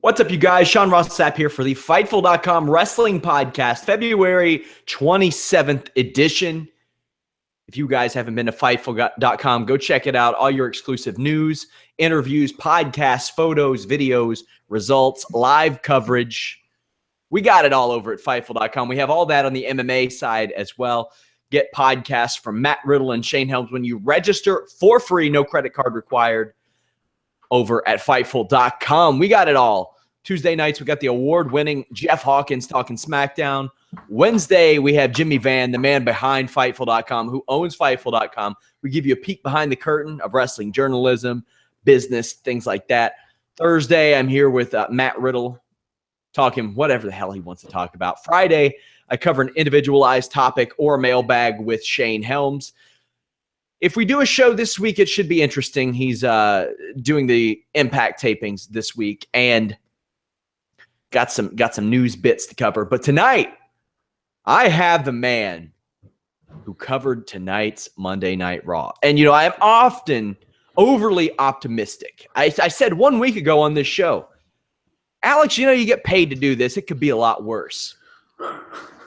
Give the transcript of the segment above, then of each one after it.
What's up, you guys? Sean Ross Sapp here for the Fightful.com Wrestling Podcast, February 27th edition. If you guys haven't been to Fightful.com, go check it out. All your exclusive news, interviews, podcasts, photos, videos, results, live coverage. We got it all over at Fightful.com. We have all that on the MMA side as well. Get podcasts from Matt Riddle and Shane Helms when you register for free, no credit card required, over at Fightful.com. We got it all. Tuesday nights, we got the award-winning Jeff Hawkins talking SmackDown. Wednesday, we have Jimmy Van, the man behind Fightful.com, who owns Fightful.com. We give you a peek behind the curtain of wrestling journalism, business, things like that. Thursday, I'm here with Matt Riddle talking whatever the hell he wants to talk about. Friday, I cover an individualized topic or a mailbag with Shane Helms. If we do a show this week, it should be interesting. He's doing the Impact tapings this week and got some news bits to cover. But tonight, I have the man who covered tonight's Monday Night Raw. And, you know, I'm often overly optimistic. I said 1 week ago on this show, Alex, you know, you get paid to do this. It could be a lot worse.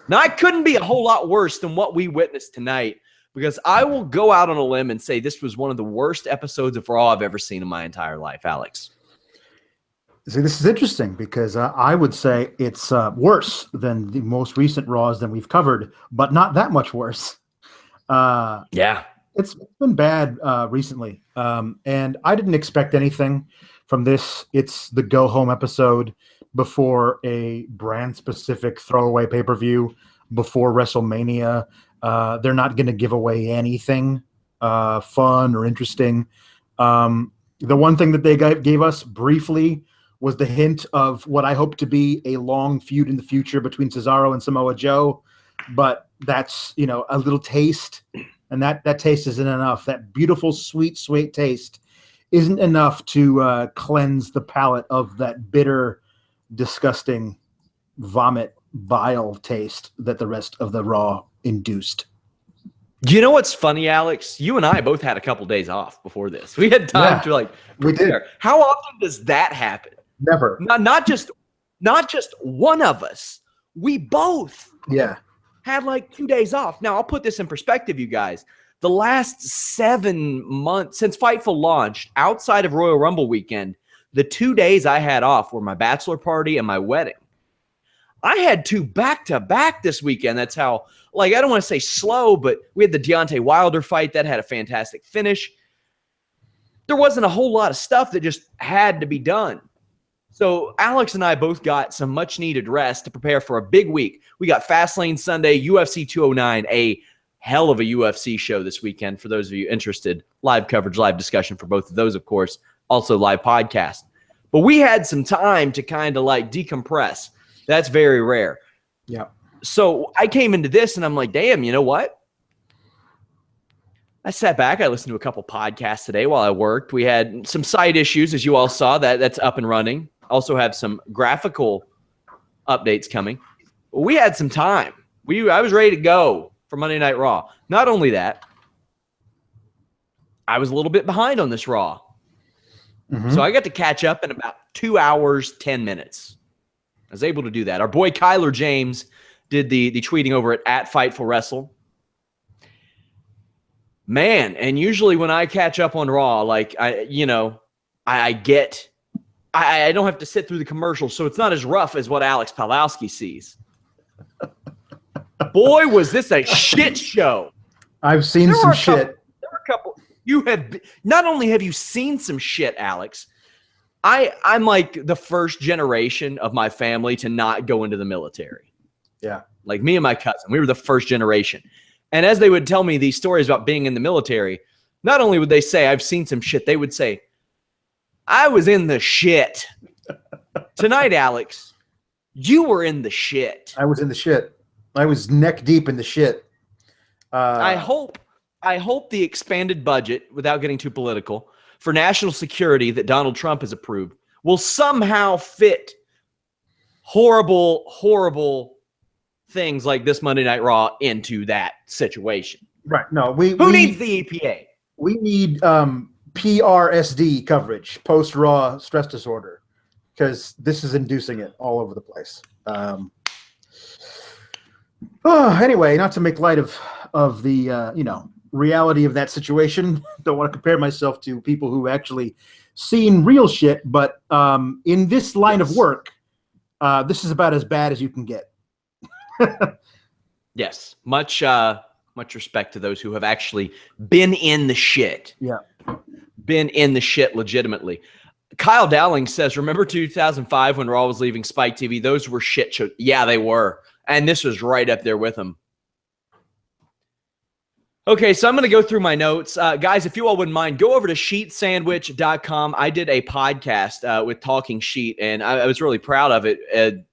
Now, it couldn't be a whole lot worse than what we witnessed tonight, because I will go out on a limb and say this was one of the worst episodes of Raw I've ever seen in my entire life, Alex. See, this is interesting because I would say it's worse than the most recent Raws that we've covered, but not that much worse. Yeah. It's been bad recently, and I didn't expect anything from this. It's the go-home episode before a brand-specific throwaway pay-per-view, before WrestleMania. They're not going to give away anything fun or interesting. The one thing that they gave us briefly was the hint of what I hope to be a long feud in the future between Cesaro and Samoa Joe. But that's, you know, a little taste, and that taste isn't enough. That beautiful, sweet, sweet taste isn't enough to cleanse the palate of that bitter, disgusting, vomit, vile taste that the rest of the Raw induced. You know what's funny, Alex? You and I both had a couple days off before this. We had time to we did. How often does that happen? Never. Not just one of us. We both had like 2 days off. Now, I'll put this in perspective, you guys. The last 7 months since Fightful launched, outside of Royal Rumble weekend, the 2 days I had off were my bachelor party and my wedding. I had two back-to-back this weekend. That's how, I don't want to say slow, but we had the Deontay Wilder fight. That had a fantastic finish. There wasn't a whole lot of stuff that just had to be done. So Alex and I both got some much-needed rest to prepare for a big week. We got FastLane Sunday, UFC 209, a hell of a UFC show this weekend. For those of you interested, live coverage, live discussion for both of those, of course. Also live podcast. But we had some time to kind of decompress. That's very rare. Yeah. So I came into this and I'm like, damn, you know what? I sat back. I listened to a couple podcasts today while I worked. We had some side issues, as you all saw. That's up and running. Also have some graphical updates coming. We had some time. I was ready to go for Monday Night Raw. Not only that, I was a little bit behind on this Raw. Mm-hmm. So I got to catch up in about 2 hours, 10 minutes. I was able to do that. Our boy Kyler James did the tweeting over at Fightful Wrestle. Man, and usually when I catch up on Raw, I don't have to sit through the commercials, so it's not as rough as what Alex Pawlowski sees. Boy, was this a shit show. I've seen some shit. There were a couple. Not only have you seen some shit, Alex, I'm like the first generation of my family to not go into the military. Yeah. Like me and my cousin, we were the first generation. And as they would tell me these stories about being in the military, not only would they say, I've seen some shit, they would say, I was in the shit. Tonight, Alex, you were in the shit. I was in the shit. I was neck deep in the shit. I hope the expanded budget, without getting too political, for national security that Donald Trump has approved will somehow fit horrible, horrible things like this Monday Night Raw into that situation. Right. No, who needs the EPA? We need PRSD coverage, post-Raw stress disorder. because this is inducing it all over the place. Anyway, not to make light of the reality of that situation. Don't want to compare myself to people who actually seen real shit, but in this line of work, this is about as bad as you can get. Yes, much respect to those who have actually been in the shit. Yeah, been in the shit legitimately. Kyle Dowling says, remember 2005 when Raw was leaving Spike TV? Those were shit shows. Yeah, they were. And this was right up there with them. Okay, so I'm going to go through my notes. Guys, if you all wouldn't mind, go over to sheetsandwich.com. I did a podcast with Talking Sheet, and I was really proud of it.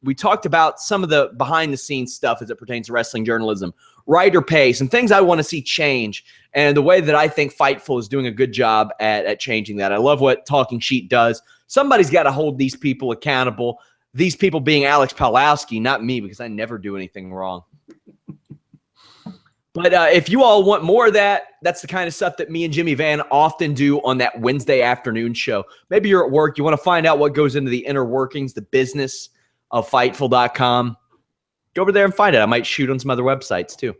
We talked about some of the behind-the-scenes stuff as it pertains to wrestling journalism, writer pay, some things I want to see change, and the way that I think Fightful is doing a good job at changing that. I love what Talking Sheet does. Somebody's got to hold these people accountable, these people being Alex Pawlowski, not me, because I never do anything wrong. But if you all want more of that, that's the kind of stuff that me and Jimmy Van often do on that Wednesday afternoon show. Maybe you're at work, you want to find out what goes into the inner workings, the business of Fightful.com. Go over there and find it. I might shoot on some other websites too.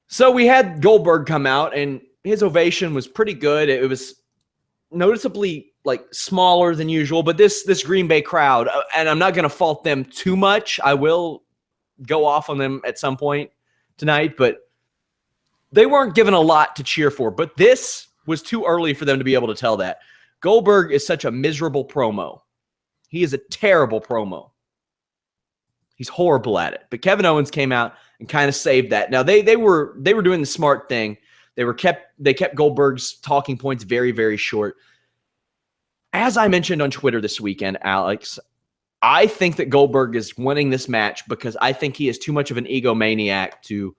So we had Goldberg come out, and his ovation was pretty good. It was noticeably like smaller than usual, but this Green Bay crowd, and I'm not going to fault them too much. I will go off on them at some point tonight, but they weren't given a lot to cheer for. But this was too early for them to be able to tell that. Goldberg is such a miserable promo. He is a terrible promo. He's horrible at it. But Kevin Owens came out and kind of saved that. Now they were doing the smart thing. They kept Goldberg's talking points very, very short. As I mentioned on Twitter this weekend, Alex, I think that Goldberg is winning this match because I think he is too much of an egomaniac to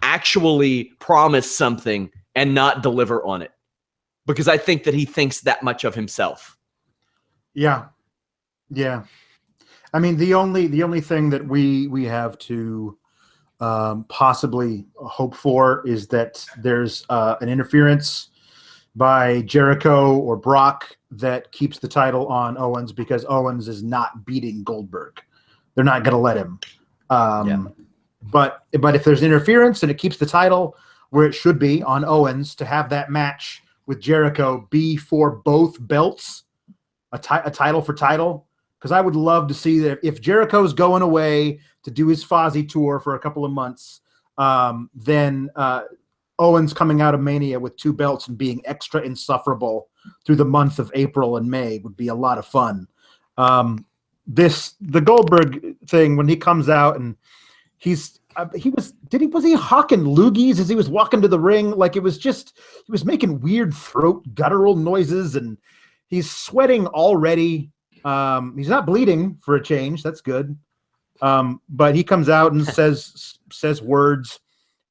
actually promise something and not deliver on it. Because I think that he thinks that much of himself. Yeah. Yeah. I mean, the only thing that we have to possibly hope for is that there's an interference by Jericho or Brock that keeps the title on Owens, because Owens is not beating Goldberg. They're not going to let him. But if there's interference and it keeps the title where it should be on Owens, to have that match with Jericho be for both belts, a title for title, because I would love to see that if Jericho's going away to do his Fozzy tour for a couple of months, then Owens coming out of Mania with two belts and being extra insufferable through the month of April and May would be a lot of fun. The Goldberg thing, when he comes out and was he hawking loogies as he was walking to the ring? Like, it was just, he was making weird throat guttural noises, and he's sweating already. He's not bleeding for a change. That's good. But he comes out and says words.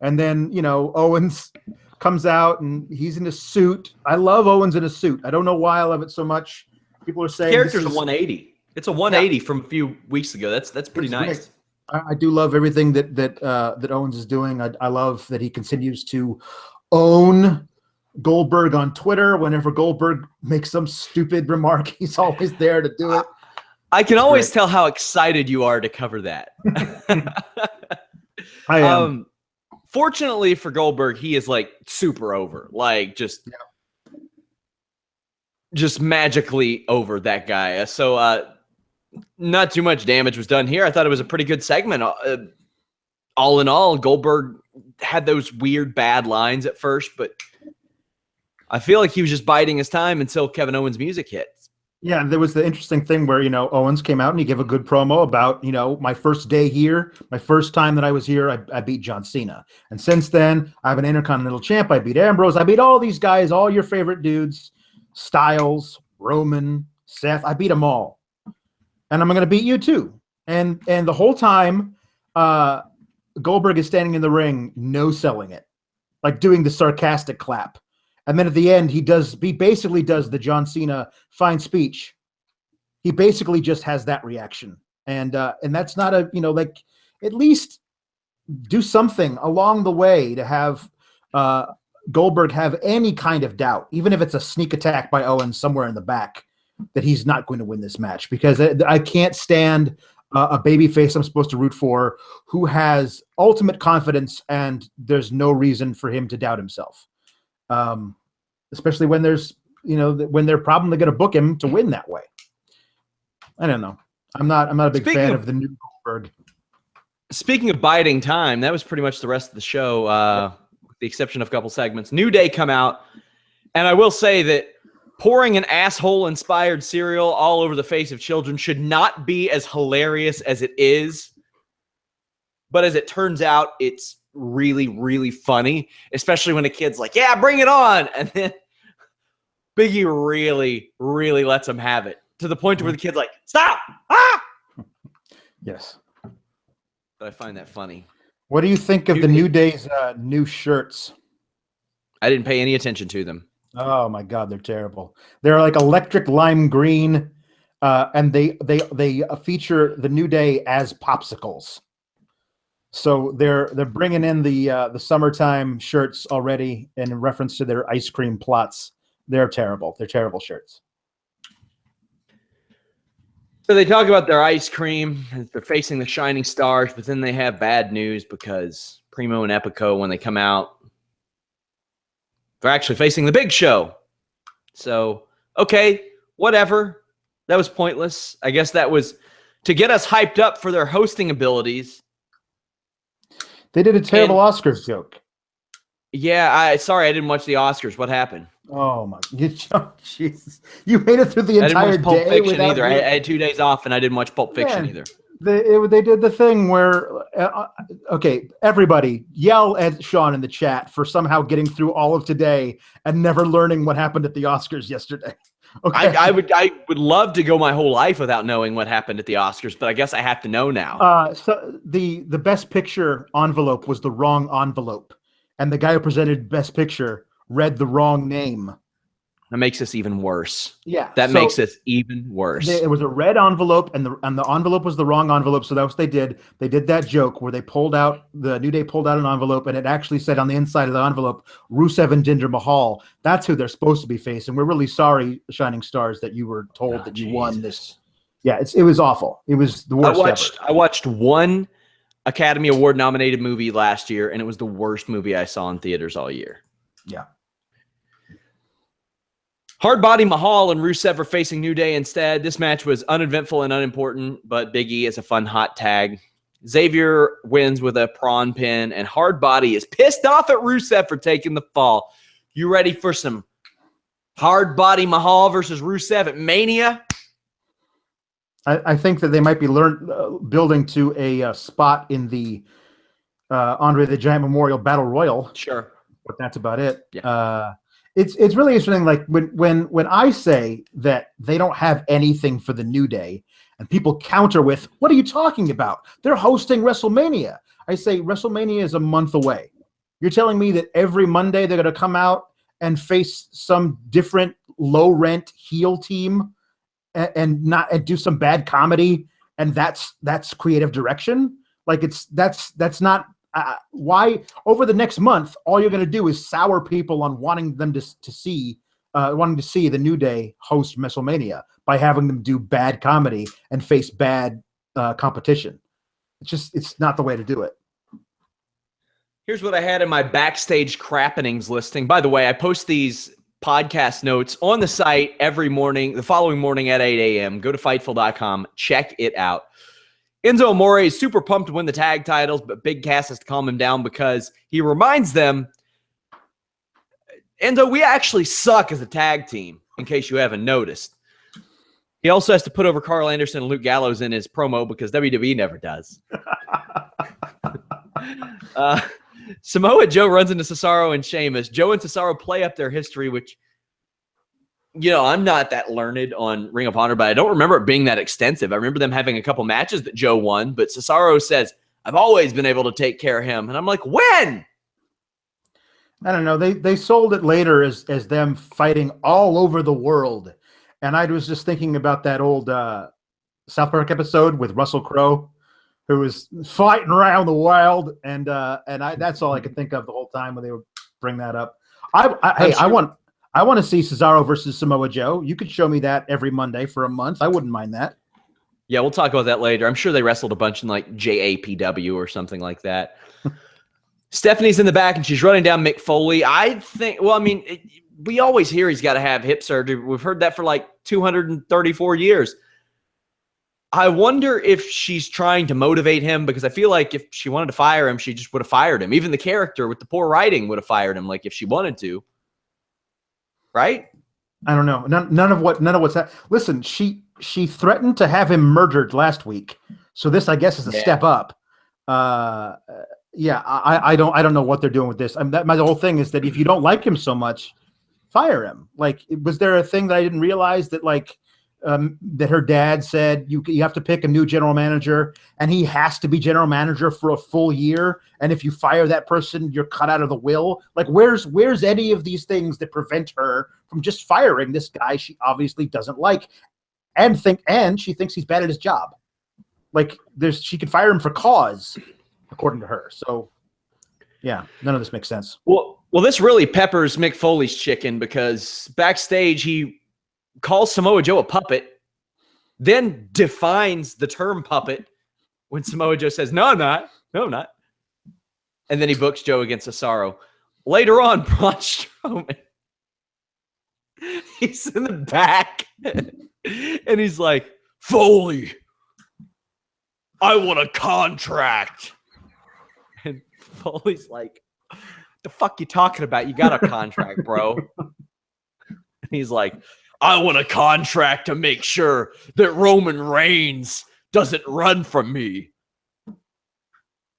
And then, Owens comes out and he's in a suit. I love Owens in a suit. I don't know why I love it so much. People are saying the character's a 180. It's a 180 from a few weeks ago. That's pretty nice. I do love everything that Owens is doing. I love that he continues to own Goldberg on Twitter. Whenever Goldberg makes some stupid remark, he's always there to do it. I can always tell how excited you are to cover that. I am. Fortunately for Goldberg, he is like super over, like just magically over, that guy. So not too much damage was done here. I thought it was a pretty good segment. All in all, Goldberg had those weird bad lines at first, but I feel like he was just biding his time until Kevin Owens' music hit. Yeah, there was the interesting thing where, Owens came out and he gave a good promo about, my first day here, my first time that I was here, I beat John Cena. And since then, I'm an Intercontinental champ. I beat Ambrose. I beat all these guys, all your favorite dudes, Styles, Roman, Seth. I beat them all. And I'm going to beat you too. And the whole time, Goldberg is standing in the ring, no selling it, like doing the sarcastic clap. And then at the end, he basically does the John Cena fine speech. He basically just has that reaction. And that's not at least do something along the way to have Goldberg have any kind of doubt, even if it's a sneak attack by Owens somewhere in the back. that he's not going to win this match, because I can't stand a babyface I'm supposed to root for who has ultimate confidence and there's no reason for him to doubt himself. Especially when there's, when they're probably going to book him to win that way. I don't know. I'm not a big fan of the new Goldberg. Speaking of biding time, that was pretty much the rest of the show, with the exception of a couple segments. New Day come out, and I will say that pouring an asshole-inspired cereal all over the face of children should not be as hilarious as it is. But as it turns out, it's really, really funny, especially when a kid's like, yeah, bring it on. And then Biggie really, really lets him have it, to the point where the kid's like, stop! Ah! Yes. But I find that funny. What do you think of the New Day's new shirts? I didn't pay any attention to them. Oh my God, they're terrible. They're like electric lime green, and they feature the New Day as popsicles. So they're bringing in the summertime shirts already in reference to their ice cream plots. They're terrible. They're terrible shirts. So they talk about their ice cream, and they're facing the Shining Stars, but then they have bad news because Primo and Epico, when they come out, they're actually facing the Big Show. So, okay, whatever. That was pointless. I guess that was to get us hyped up for their hosting abilities. They did a terrible Oscars joke. Yeah, sorry, I didn't watch the Oscars. What happened? Oh my Jesus! You made it through the entire day. I didn't watch Pulp Fiction either. I had 2 days off, and I didn't watch Pulp Fiction either. They did the thing where, okay, everybody yell at Sean in the chat for somehow getting through all of today and never learning what happened at the Oscars yesterday. Okay. I would love to go my whole life without knowing what happened at the Oscars, but I guess I have to know now. So the Best Picture envelope was the wrong envelope, and the guy who presented Best Picture read the wrong name. That makes this even worse. Yeah, that makes this even worse. It was a red envelope, and the envelope was the wrong envelope. So that's what they did. They did that joke where the New Day pulled out an envelope, and it actually said on the inside of the envelope, Rusev and Jinder Mahal. That's who they're supposed to be facing. We're really sorry, Shining Stars, that you were told that you won this. Yeah, it was awful. It was the worst ever. I watched one Academy Award nominated movie last year, and it was the worst movie I saw in theaters all year. Yeah. Hardbody Mahal and Rusev are facing New Day instead. This match was uneventful and unimportant, but Big E is a fun hot tag. Xavier wins with a prawn pin, and Hardbody is pissed off at Rusev for taking the fall. You ready for some Hardbody Mahal versus Rusev at Mania? I think that they might be building to a spot in the Andre the Giant Memorial Battle Royal. Sure. But that's about it. Yeah. It's really interesting. Like when I say that they don't have anything for the New Day, and people counter with, "What are you talking about? They're hosting WrestleMania." I say WrestleMania is a month away. You're telling me that every Monday they're going to come out and face some different low rent heel team and do some bad comedy, and that's creative direction? Like that's not. Why over the next month, all you're going to do is sour people on wanting them to see the New Day host WrestleMania by having them do bad comedy and face bad competition. It's not the way to do it. Here's what I had in my backstage crappenings listing. By the way, I post these podcast notes on the site every morning, the following morning at 8 a.m. Go to Fightful.com, check it out. Enzo Amore is super pumped to win the tag titles, but Big Cass has to calm him down because he reminds them, Enzo, we actually suck as a tag team, in case you haven't noticed. He also has to put over Carl Anderson and Luke Gallows in his promo because WWE never does. Samoa Joe runs into Cesaro and Sheamus. Joe and Cesaro play up their history, which, I'm not that learned on Ring of Honor, but I don't remember it being that extensive. I remember them having a couple matches that Joe won, but Cesaro says, I've always been able to take care of him. And I'm like, when? I don't know. They sold it later as them fighting all over the world. And I was just thinking about that old South Park episode with Russell Crowe, who was fighting around the world. And that's all I could think of the whole time when they would bring that up. I I want to see Cesaro versus Samoa Joe. You could show me that every Monday for a month. I wouldn't mind that. Yeah, we'll talk about that later. I'm sure they wrestled a bunch in like JAPW or something like that. Stephanie's in the back and she's running down Mick Foley. I think, well, I mean, we always hear he's got to have hip surgery. We've heard that for like 234 years. I wonder if she's trying to motivate him, because I feel like if she wanted to fire him, she just would have fired him. Even the character with the poor writing would have fired him, like if she wanted to. Right? I don't know. None of what's that. Listen, she threatened to have him murdered last week. So this, I guess, is a step up. Yeah, I don't know what they're doing with this. My whole thing is that if you don't like him so much, fire him. Like, was there a thing that I didn't realize that that her dad said you have to pick a new general manager and he has to be general manager for a full year, and if you fire that person, you're cut out of the will? Like, where's any of these things that prevent her from just firing this guy she obviously doesn't like and she thinks he's bad at his job? Like, she could fire him for cause, according to her. So yeah, none of this makes sense. Well, this really peppers Mick Foley's chicken, because backstage he calls Samoa Joe a puppet, then defines the term puppet when Samoa Joe says, no, I'm not. No, I'm not. And then he books Joe against Cesaro. Later on, Braun Strowman, he's in the back, and he's like, Foley, I want a contract. And Foley's like, the fuck you talking about? You got a contract, bro. And he's like, I want a contract to make sure that Roman Reigns doesn't run from me.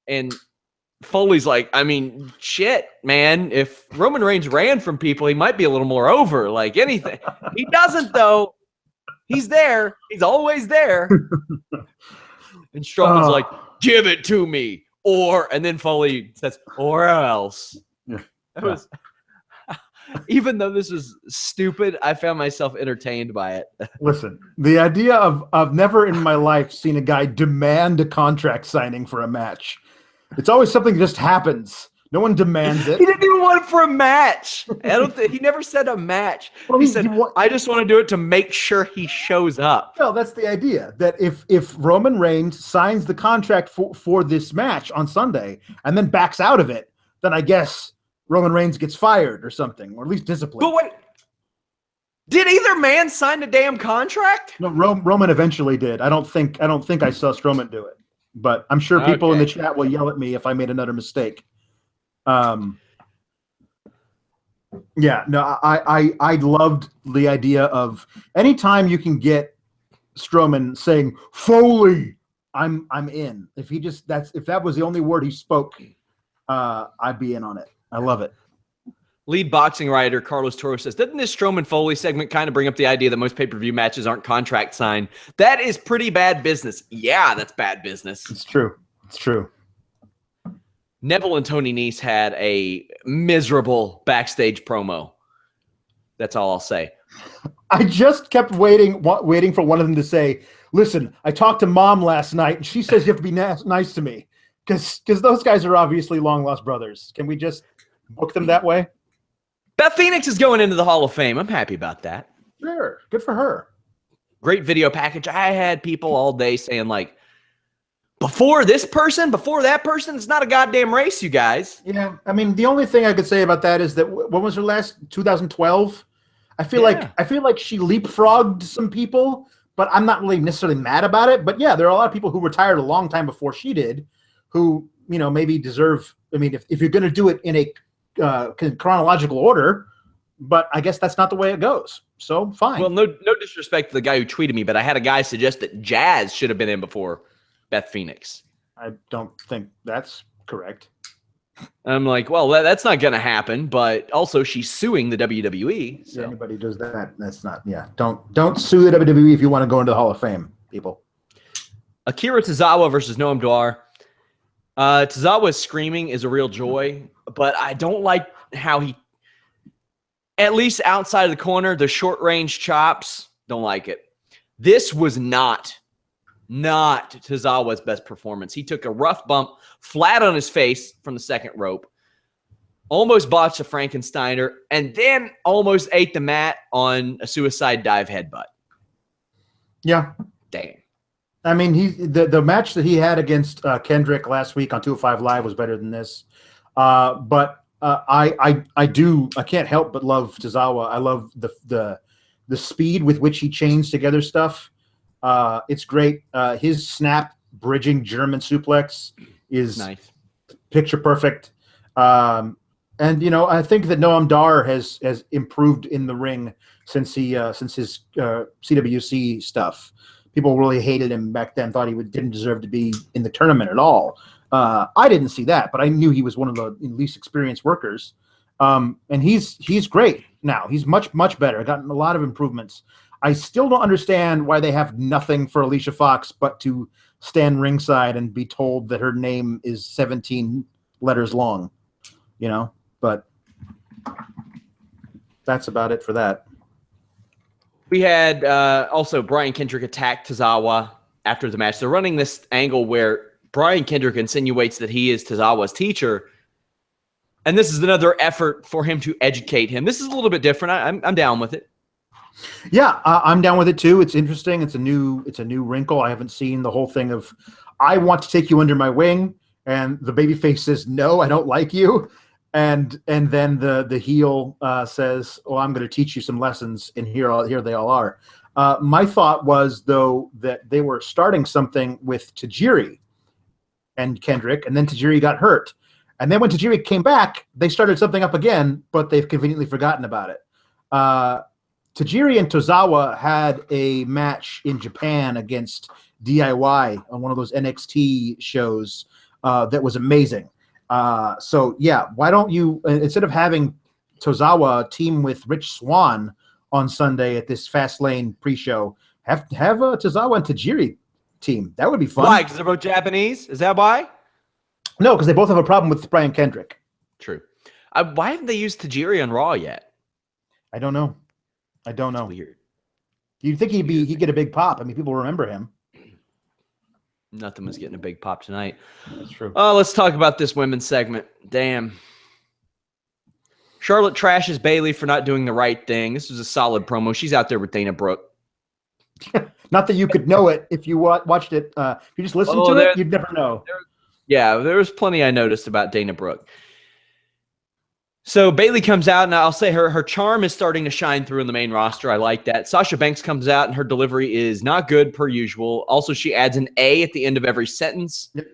And Foley's like, I mean, shit, man. If Roman Reigns ran from people, he might be a little more over, like anything. He doesn't, though. He's there. He's always there. And Strowman's like, give it to me. And then Foley says, or else. Yeah. That was... Even though this is stupid, I found myself entertained by it. Listen, the idea of never in my life seen a guy demand a contract signing for a match. It's always something that just happens. No one demands it. He didn't even want it for a match. I don't think he never said a match. Well, he said, I just want to do it to make sure he shows up. No, that's the idea. That if Roman Reigns signs the contract for this match on Sunday and then backs out of it, then I guess Roman Reigns gets fired or something, or at least disciplined. But what? Did either man sign a damn contract? No, Roman eventually did. I don't think I saw Strowman do it, but I'm sure people in the chat will yell at me if I made another mistake. Yeah, no, I loved the idea of anytime you can get Strowman saying Foley, I'm in. If that was the only word he spoke, I'd be in on it. I love it. Lead boxing writer Carlos Toro says, doesn't this Strowman Foley segment kind of bring up the idea that most pay-per-view matches aren't contract signed? That is pretty bad business. Yeah, that's bad business. It's true. It's true. Neville and Tony Nese had a miserable backstage promo. That's all I'll say. I just kept waiting for one of them to say, listen, I talked to Mom last night, and she says you have to be nice to me. Because those guys are obviously long-lost brothers. Can we just book them that way? Beth Phoenix is going into the Hall of Fame. I'm happy about that. Sure. Good for her. Great video package. I had people all day saying, like, before this person, before that person, it's not a goddamn race, you guys. Yeah. I mean, the only thing I could say about that is that when was her last? 2012? I feel like she leapfrogged some people, but I'm not really necessarily mad about it. But yeah, there are a lot of people who retired a long time before she did, who, maybe deserve, if you're going to do it in a chronological order, but I guess that's not the way it goes. So fine. Well, no disrespect to the guy who tweeted me, but I had a guy suggest that Jazz should have been in before Beth Phoenix. I don't think that's correct. I'm like, well, that's not going to happen, but also she's suing the WWE. So. If anybody does that, that's not, yeah. Don't sue the WWE if you want to go into the Hall of Fame, people. Akira Tozawa versus Noam Dar. Tozawa's screaming is a real joy, but I don't like how he, at least outside of the corner, the short-range chops, don't like it. This was not Tozawa's best performance. He took a rough bump flat on his face from the second rope. almost botched a Frankensteiner, and then almost ate the mat on a suicide dive headbutt. Yeah. Damn. I mean, the match that he had against Kendrick last week on 205 Live was better than this. But I can't help but love Tozawa. I love the speed with which he chains together stuff. It's great. His snap bridging German suplex is nice, picture perfect. And I think that Noam Dar has improved in the ring since his CWC stuff. People really hated him back then, thought he didn't deserve to be in the tournament at all. I didn't see that, but I knew he was one of the least experienced workers. And he's great now. He's much better. Gotten a lot of improvements. I still don't understand why they have nothing for Alicia Fox but to stand ringside and be told that her name is 17 letters long. But that's about it for that. We had also Brian Kendrick attack Tozawa after the match. They're running this angle where Brian Kendrick insinuates that he is Tozawa's teacher, and this is another effort for him to educate him. This is a little bit different. I'm down with it. Yeah, I'm down with it too. It's interesting. It's a new wrinkle. I haven't seen the whole thing of I want to take you under my wing, and the babyface says no, I don't like you. And then the heel says, "Well, I'm going to teach you some lessons," and here they all are. My thought was, though, that they were starting something with Tajiri and Kendrick, and then Tajiri got hurt. And then when Tajiri came back, they started something up again, but they've conveniently forgotten about it. Tajiri and Tozawa had a match in Japan against DIY on one of those NXT shows that was amazing. So yeah, why don't you, instead of having Tozawa team with Rich Swann on Sunday at this FastLane pre-show, have Tozawa and Tajiri team? That would be fun. Why? Because they're both Japanese? Is that why? No, because they both have a problem with Brian Kendrick. True. Why haven't they used Tajiri on Raw yet? I don't know. That's weird. You'd think he'd get a big pop. I mean, people remember him. Nothing was getting a big pop tonight. That's true. Let's talk about this women's segment. Damn. Charlotte trashes Bayley for not doing the right thing. This was a solid promo. She's out there with Dana Brooke. Not that you could know it if you watched it. If you just listened to it, you'd never know. There was plenty I noticed about Dana Brooke. So Bayley comes out, and I'll say her charm is starting to shine through in the main roster. I like that. Sasha Banks comes out, and her delivery is not good per usual. Also, she adds an A at the end of every sentence. Yep.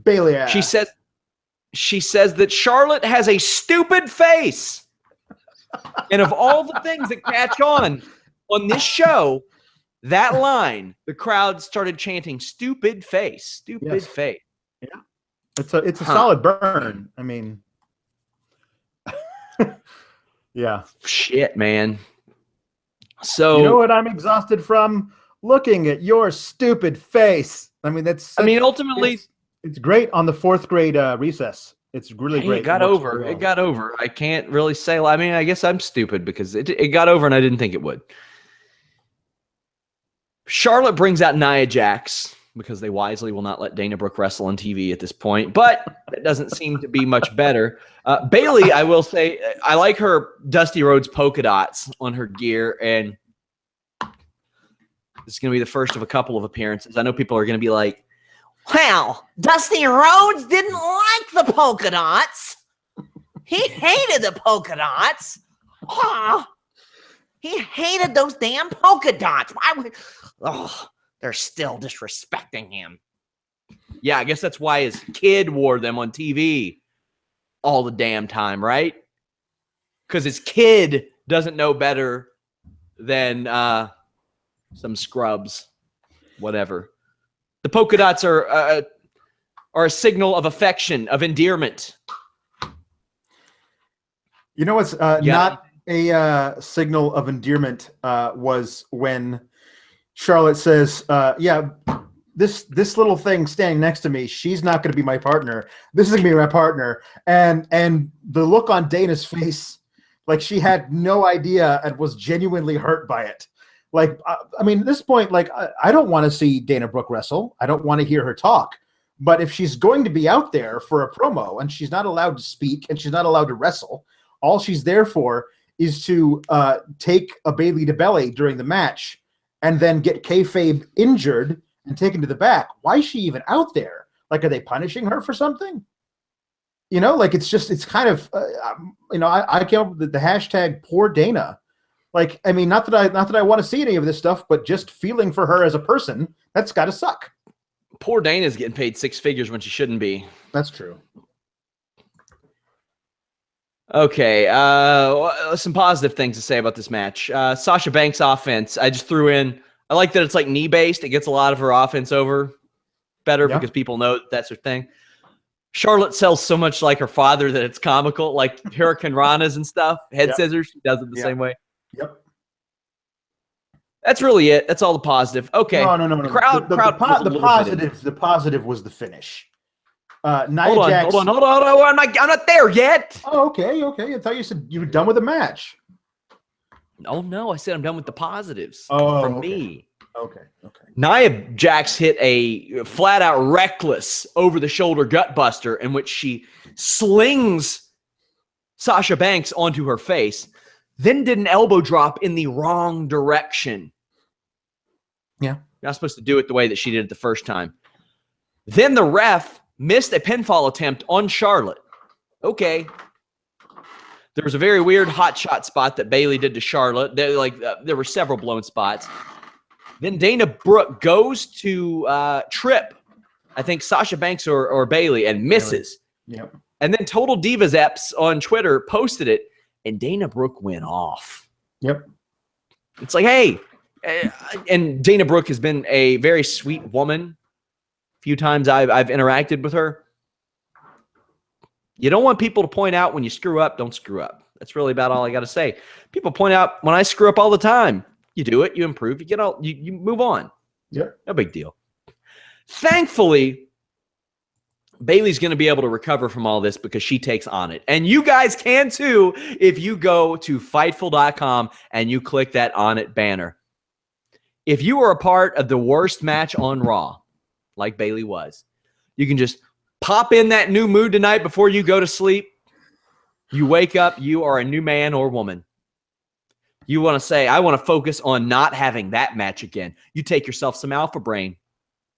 Bayley. She says that Charlotte has a stupid face. And of all the things that catch on this show, that line, the crowd started chanting "stupid face, stupid face." Yeah, it's a solid burn. I mean. Yeah. Shit, man. So you know what I'm exhausted from? Looking at your stupid face. I mean, ultimately it's great on the fourth grade recess. It's really great. It got over. I can't really say. I mean, I guess I'm stupid because it got over and I didn't think it would. Charlotte brings out Nia Jax because they wisely will not let Dana Brooke wrestle on TV at this point, but it doesn't seem to be much better. Bayley, I will say, I like her Dusty Rhodes polka dots on her gear, and this is going to be the first of a couple of appearances. I know people are going to be like, well, Dusty Rhodes didn't like the polka dots. He hated the polka dots. Oh, he hated those damn polka dots. Why would... Oh, they're still disrespecting him. Yeah, I guess that's why his kid wore them on TV all the damn time, right? Because his kid doesn't know better than some scrubs, whatever. The polka dots are a signal of affection, of endearment. You know what's not a signal of endearment was when Charlotte says, this little thing standing next to me, she's not going to be my partner. This is going to be my partner. And the look on Dana's face, like she had no idea and was genuinely hurt by it. Like, I mean, at this point, like, I don't want to see Dana Brooke wrestle. I don't want to hear her talk. But if she's going to be out there for a promo and she's not allowed to speak and she's not allowed to wrestle, all she's there for is to take a Bayley to belly during the match and then get kayfabe injured and taken to the back. Why is she even out there? Like, are they punishing her for something? You know, like it's kind of, I came up with the hashtag poor Dana. Like, I mean, not that I want to see any of this stuff, but just feeling for her as a person, that's got to suck. Poor Dana's getting paid six figures when she shouldn't be. That's true. Okay, some positive things to say about this match. Sasha Banks' offense, I just threw in. I like that it's like knee-based. It gets a lot of her offense over better because people know that's her thing. Charlotte sells so much like her father that it's comical, like Hurricane Ranas and stuff. Head scissors, she does it the same way. Yep. That's really it. That's all the positive. Okay. No. The crowd the positive was the finish. Nia Jax. Hold on. I'm not there yet. Oh, okay. I thought you said you were done with the match. Oh no, I said I'm done with the positives from me. Okay. Nia Jax hit a flat-out reckless over-the-shoulder gutbuster in which she slings Sasha Banks onto her face, then did an elbow drop in the wrong direction. Yeah. You're not supposed to do it the way that she did it the first time. Then the ref missed a pinfall attempt on Charlotte. Okay. There was a very weird hot shot spot that Bayley did to Charlotte. There were several blown spots. Then Dana Brooke goes to trip, I think Sasha Banks or Bayley, and misses. Yep. And then Total Divas Eps on Twitter posted it, and Dana Brooke went off. Yep. It's like, hey, and Dana Brooke has been a very sweet woman. A few times I've interacted with her. You don't want people to point out when you screw up, don't screw up. That's really about all I got to say. People point out when I screw up all the time. You do it, you improve, you move on. Yeah. No big deal. Thankfully, Bayley's going to be able to recover from all this because she takes on it. And you guys can too if you go to Fightful.com and you click that On It banner. If you are a part of the worst match on Raw, like Bayley was, you can just pop in that new mood tonight before you go to sleep. You wake up, you are a new man or woman. You want to say, I want to focus on not having that match again. You take yourself some Alpha Brain.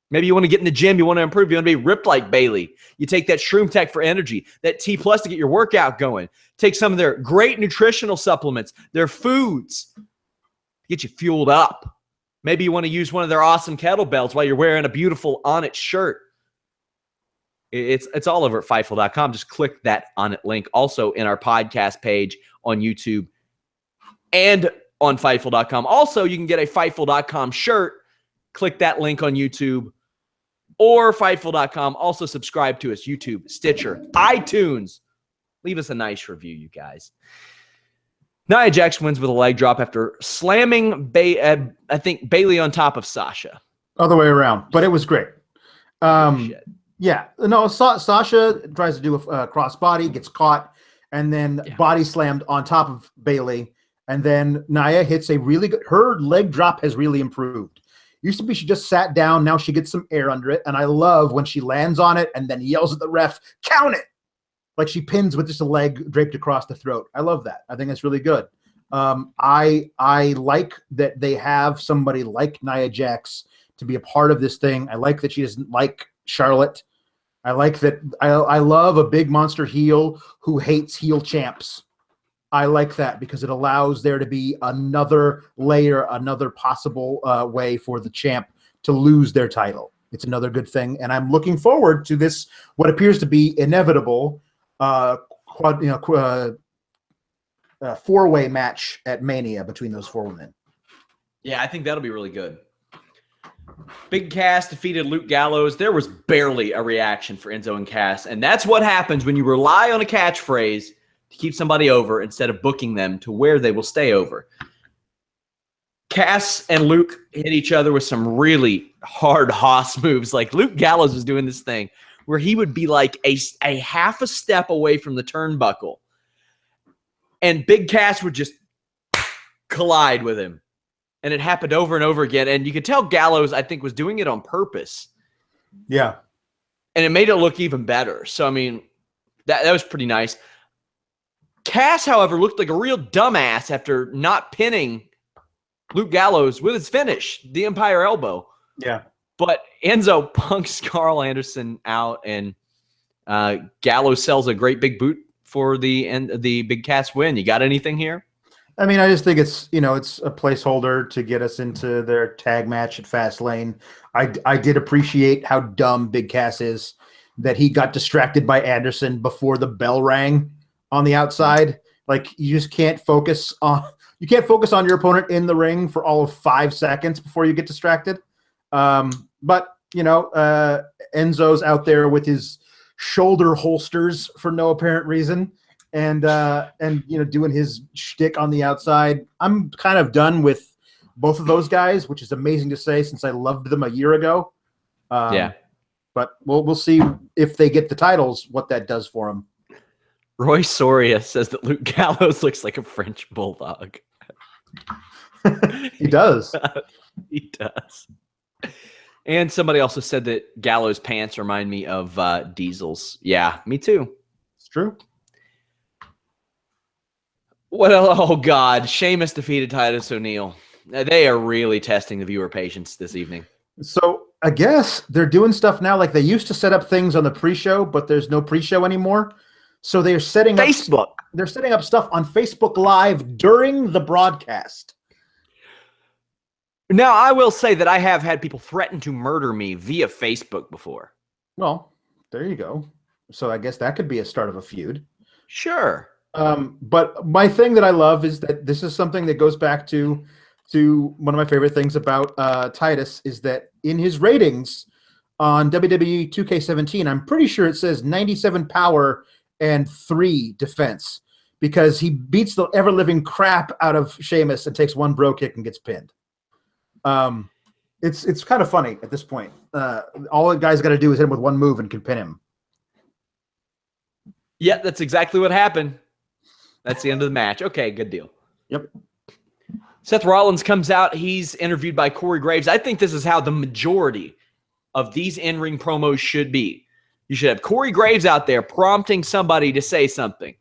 Maybe you want to get in the gym. You want to improve. You want to be ripped like Bayley. You take that Shroom Tech for energy, that T Plus to get your workout going. Take some of their great nutritional supplements, their foods, to get you fueled up. Maybe you want to use one of their awesome kettlebells while you're wearing a beautiful On It shirt. It's all over at Fightful.com. Just click that On It link. Also in our podcast page on YouTube and on Fightful.com. Also, you can get a Fightful.com shirt. Click that link on YouTube or Fightful.com. Also, subscribe to us, YouTube, Stitcher, iTunes. Leave us a nice review, you guys. Nia Jax wins with a leg drop after slamming, I think, Bayley on top of Sasha. Other way around, but it was great. Yeah. No, Sasha tries to do a crossbody, gets caught, and then body slammed on top of Bayley. And then Nia hits a really good – her leg drop has really improved. Used to be she just sat down. Now she gets some air under it. And I love when she lands on it and then yells at the ref, count it. Like she pins with just a leg draped across the throat. I love that. I think that's really good. I like that they have somebody like Nia Jax to be a part of this thing. I like that she doesn't like Charlotte. I like that. I love a big monster heel who hates heel champs. I like that because it allows there to be another layer, another possible way for the champ to lose their title. It's another good thing. And I'm looking forward to this, what appears to be inevitable four-way match at Mania between those four women. Yeah, I think that'll be really good. Big Cass defeated Luke Gallows. There was barely a reaction for Enzo and Cass. And that's what happens when you rely on a catchphrase to keep somebody over instead of booking them to where they will stay over. Cass and Luke hit each other with some really hard Haas moves. Like Luke Gallows was doing this thing where he would be like a half a step away from the turnbuckle. And Big Cass would just collide with him. And it happened over and over again. And you could tell Gallows, I think, was doing it on purpose. Yeah. and it made it look even better. So, I mean, that was pretty nice. Cass, however, looked like a real dumbass after not pinning Luke Gallows with his finish, the Empire Elbow. Yeah. But Enzo punks Carl Anderson out, and Gallows sells a great big boot for the Big Cass win. You got anything here? I mean, I just think it's a placeholder to get us into their tag match at FastLane. I did appreciate how dumb Big Cass is, that he got distracted by Anderson before the bell rang on the outside. Like, you just can't focus on your opponent in the ring for all of 5 seconds before you get distracted. But Enzo's out there with his shoulder holsters for no apparent reason, and doing his shtick on the outside. I'm kind of done with both of those guys, which is amazing to say since I loved them a year ago. But we'll see if they get the titles, what that does for them. Roy Soria says that Luke Gallows looks like a French bulldog. He does. He does. And somebody also said that Gallows' pants remind me of Diesel's. Yeah, me too. It's true. Oh, God. Sheamus defeated Titus O'Neil. They are really testing the viewer patience this evening. So I guess they're doing stuff now like they used to set up things on the pre-show, but there's no pre-show anymore. So they're setting up Facebook. They're setting up stuff on Facebook Live during the broadcast. Now, I will say that I have had people threaten to murder me via Facebook before. Well, there you go. So I guess that could be a start of a feud. Sure. But my thing that I love is that this is something that goes back to one of my favorite things about Titus, is that in his ratings on WWE 2K17, I'm pretty sure it says 97 power and 3 defense, because he beats the ever-living crap out of Sheamus and takes one bro kick and gets pinned. It's kind of funny at this point. All the guy's got to do is hit him with one move and can pin him. Yeah, that's exactly what happened. That's the end of the match. Okay, good deal. Yep. Seth Rollins comes out. He's interviewed by Corey Graves. I think this is how the majority of these in-ring promos should be. You should have Corey Graves out there prompting somebody to say something.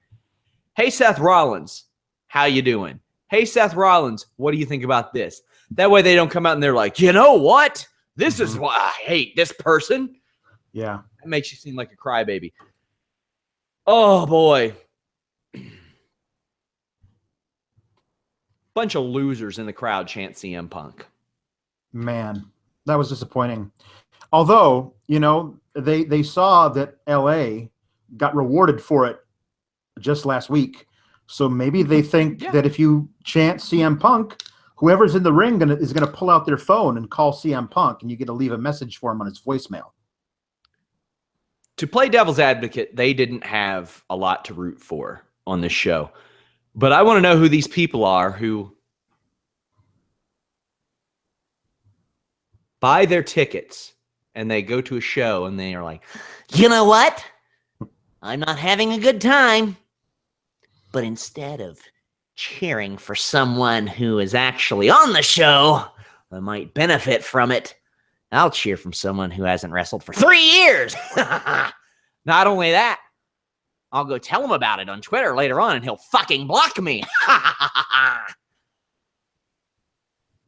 Hey, Seth Rollins, how you doing? Hey, Seth Rollins, what do you think about this? That way they don't come out and they're like, you know what? This is why I hate this person. Yeah. That makes you seem like a crybaby. Oh, boy. Bunch of losers in the crowd chant CM Punk. Man, that was disappointing. Although, they saw that LA got rewarded for it just last week. So maybe they think that if you chant CM Punk, whoever's in the ring is going to pull out their phone and call CM Punk, and you get to leave a message for him on his voicemail. To play devil's advocate, they didn't have a lot to root for on this show. But I want to know who these people are who buy their tickets and they go to a show and they are like, You know what? I'm not having a good time. But instead of cheering for someone who is actually on the show that might benefit from it, I'll cheer from someone who hasn't wrestled for 3 years. not only that, I'll go tell him about it on Twitter later on, and he'll fucking block me.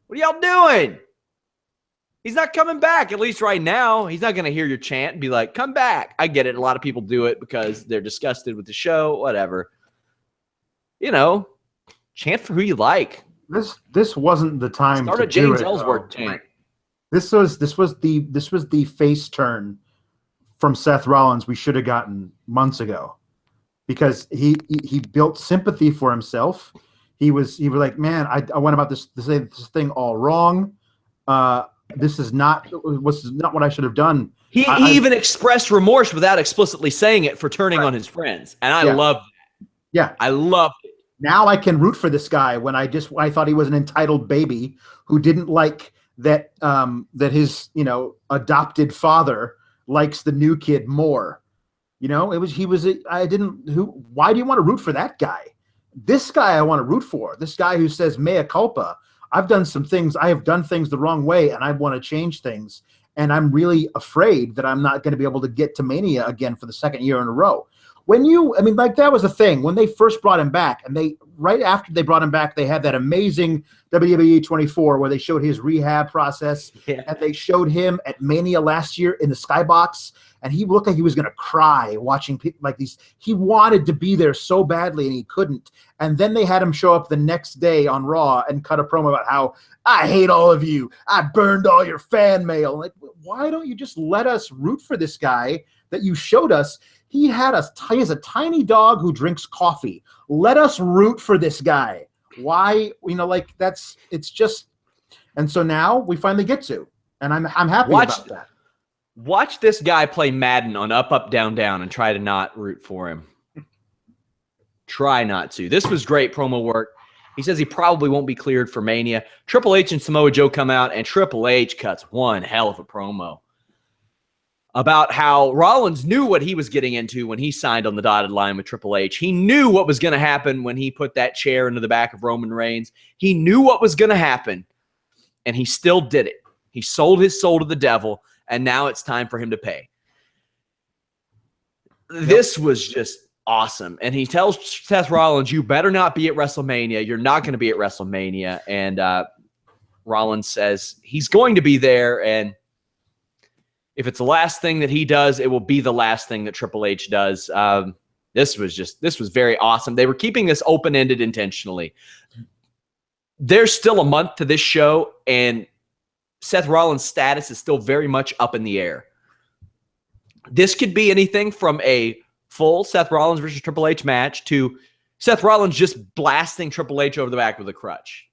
what are y'all doing? He's not coming back, at least right now. He's not going to hear your chant and be like, come back. I get it. A lot of people do it because they're disgusted with the show, whatever. Chant for who you like. This wasn't the time Start to a James do it, Ellsworth though. chant. This was the face turn from Seth Rollins we should have gotten months ago, because he built sympathy for himself. He was like, man, I went about this thing all wrong. This is not what I should have done. He even expressed remorse without explicitly saying it for turning on his friends, and I love that. Yeah, I love it. Now I can root for this guy when I thought he was an entitled baby who didn't like that his adopted father likes the new kid more. Why do you want to root for that guy? This guy I want to root for. This guy who says mea culpa. I have done things the wrong way, and I want to change things. and I'm really afraid that I'm not going to be able to get to Mania again for the second year in a row. That was the thing when they first brought him back, and right after they brought him back, they had that amazing WWE 24 where they showed his rehab process, and they showed him at Mania last year in the Skybox, and he looked like he was going to cry watching people like these. He wanted to be there so badly, and he couldn't. And then they had him show up the next day on Raw and cut a promo about how I hate all of you. I burned all your fan mail. Like, why don't you just let us root for this guy that you showed us? He has a tiny dog who drinks coffee. Let us root for this guy. Why? It's just, and so now we finally get to, and I'm happy about that. Watch this guy play Madden on up, up, down, down, and try to not root for him. Try not to. This was great promo work. He says he probably won't be cleared for Mania. Triple H and Samoa Joe come out, and Triple H cuts one hell of a promo about how Rollins knew what he was getting into when he signed on the dotted line with Triple H. He knew what was going to happen when he put that chair into the back of Roman Reigns. He knew what was going to happen, and he still did it. He sold his soul to the devil, and now it's time for him to pay. This was just awesome. And he tells Seth Rollins, you better not be at WrestleMania. You're not going to be at WrestleMania. And Rollins says he's going to be there, and if it's the last thing that he does, it will be the last thing that Triple H does. This was very awesome. They were keeping this open-ended intentionally. There's still a month to this show, and Seth Rollins' status is still very much up in the air. This could be anything from a full Seth Rollins versus Triple H match to Seth Rollins just blasting Triple H over the back with a crutch.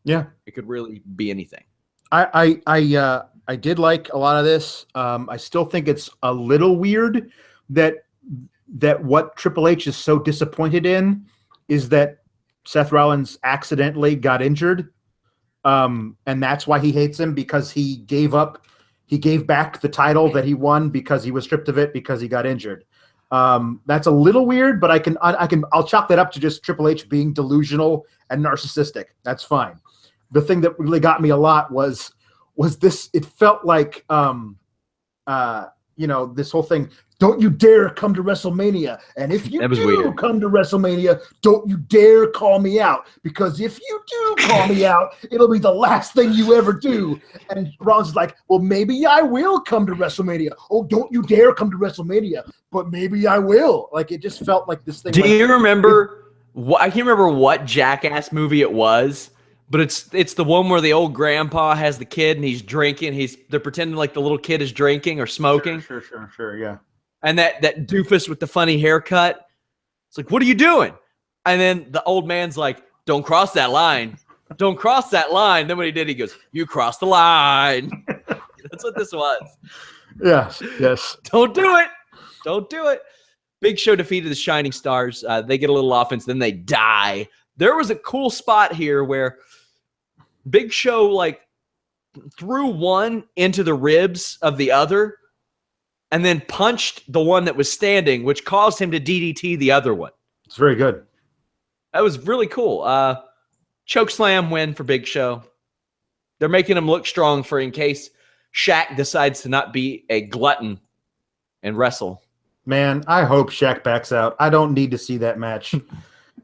Yeah. It could really be anything. I did like a lot of this. I still think it's a little weird that what Triple H is so disappointed in is that Seth Rollins accidentally got injured. And that's why he hates him, because he gave back the title that he won because he was stripped of it because he got injured. That's a little weird, but I'll chalk that up to just Triple H being delusional and narcissistic. That's fine. The thing that really got me a lot was this. It felt like, this whole thing. Don't you dare come to WrestleMania. And if you do come to WrestleMania, don't you dare call me out. Because if you do call me out, it'll be the last thing you ever do. And Rollins is like, well, maybe I will come to WrestleMania. Oh, don't you dare come to WrestleMania. But maybe I will. Like, it just felt like this thing. Do you remember? I can't remember what Jackass movie it was, but it's the one where the old grandpa has the kid and he's drinking. They're pretending like the little kid is drinking or smoking. Sure, yeah. And that doofus with the funny haircut, it's like, what are you doing? And then the old man's like, don't cross that line. Don't cross that line. Then what he did, he goes, you crossed the line. That's what this was. Yes. Don't do it. Don't do it. Big Show defeated the Shining Stars. They get a little offense, then they die. There was a cool spot here where Big Show threw one into the ribs of the other and then punched the one that was standing, which caused him to DDT the other one. It's very good. That was really cool. Chokeslam win for Big Show. They're making him look strong for in case Shaq decides to not be a glutton and wrestle. Man, I hope Shaq backs out. I don't need to see that match.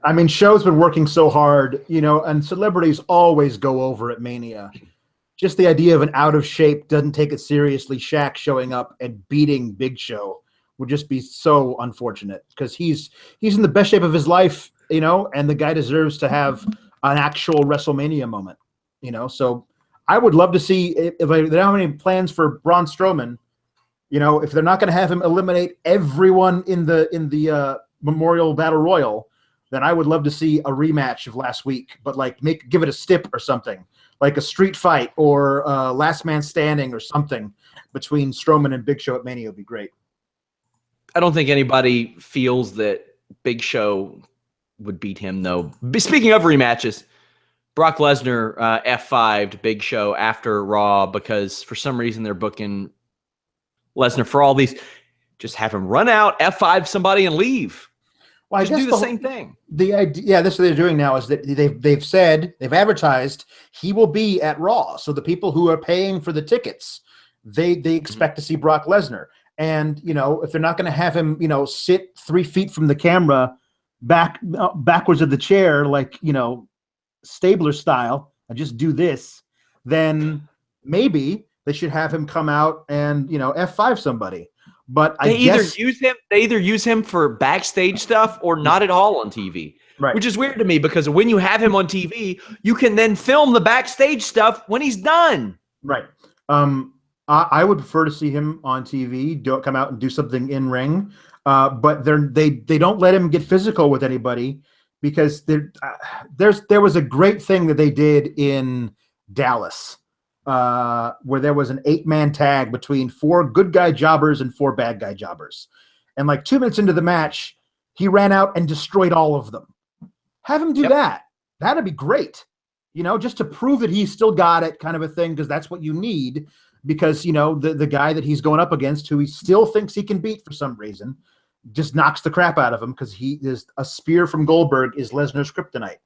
I mean, Show's been working so hard, and celebrities always go over at Mania. Just the idea of an out of shape, doesn't take it seriously Shaq showing up and beating Big Show would just be so unfortunate, because he's in the best shape of his life, and the guy deserves to have an actual WrestleMania moment, So I would love to see if they don't have any plans for Braun Strowman, if they're not going to have him eliminate everyone in the Memorial Battle Royal, then I would love to see a rematch of last week, but give it a stip or something. Like a street fight or last man standing or something between Strowman and Big Show at Mania would be great. I don't think anybody feels that Big Show would beat him, though. Speaking of rematches, Brock Lesnar F5'd Big Show after Raw because for some reason they're booking Lesnar for all these. Just have him run out, F5 somebody, and leave. Well, I guess do the same thing. The idea, this is what they're doing now, is that they've advertised he will be at Raw. So the people who are paying for the tickets, they expect to see Brock Lesnar. And, if they're not going to have him, sit 3 feet from the camera backwards of the chair, like, Stabler style, and just do this, then maybe they should have him come out and, F5 somebody. But they either use him for backstage stuff or not at all on TV. Right. Which is weird to me because when you have him on TV, you can then film the backstage stuff when he's done. Right. I would prefer to see him on TV. Don't come out and do something in ring. But they don't let him get physical with anybody because there was a great thing that they did in Dallas where there was an 8-man tag between 4 good guy jobbers and 4 bad guy jobbers. And like 2 minutes into the match, he ran out and destroyed all of them. Have him do that. That'd be great. Just to prove that he's still got it, kind of a thing, because that's what you need. Because, the guy that he's going up against, who he still thinks he can beat for some reason, just knocks the crap out of him because he is a spear from Goldberg is Lesnar's kryptonite.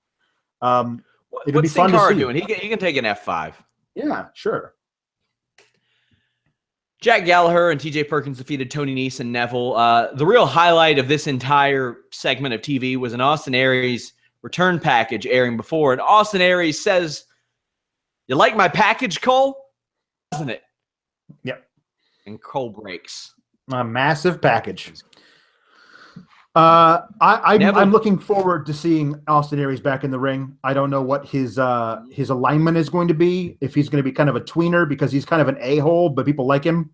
It'll be fun to see. Doing? He can take an F5. Yeah, sure. Jack Gallagher and TJ Perkins defeated Tony Nese and Neville. The real highlight of this entire segment of TV was an Austin Aries return package airing before. And Austin Aries says, "You like my package, Cole? Doesn't it?" Yep. And Cole breaks. A massive package. I'm looking forward to seeing Austin Aries back in the ring. I don't know what his alignment is going to be, if he's going to be kind of a tweener because he's kind of an a-hole, but people like him.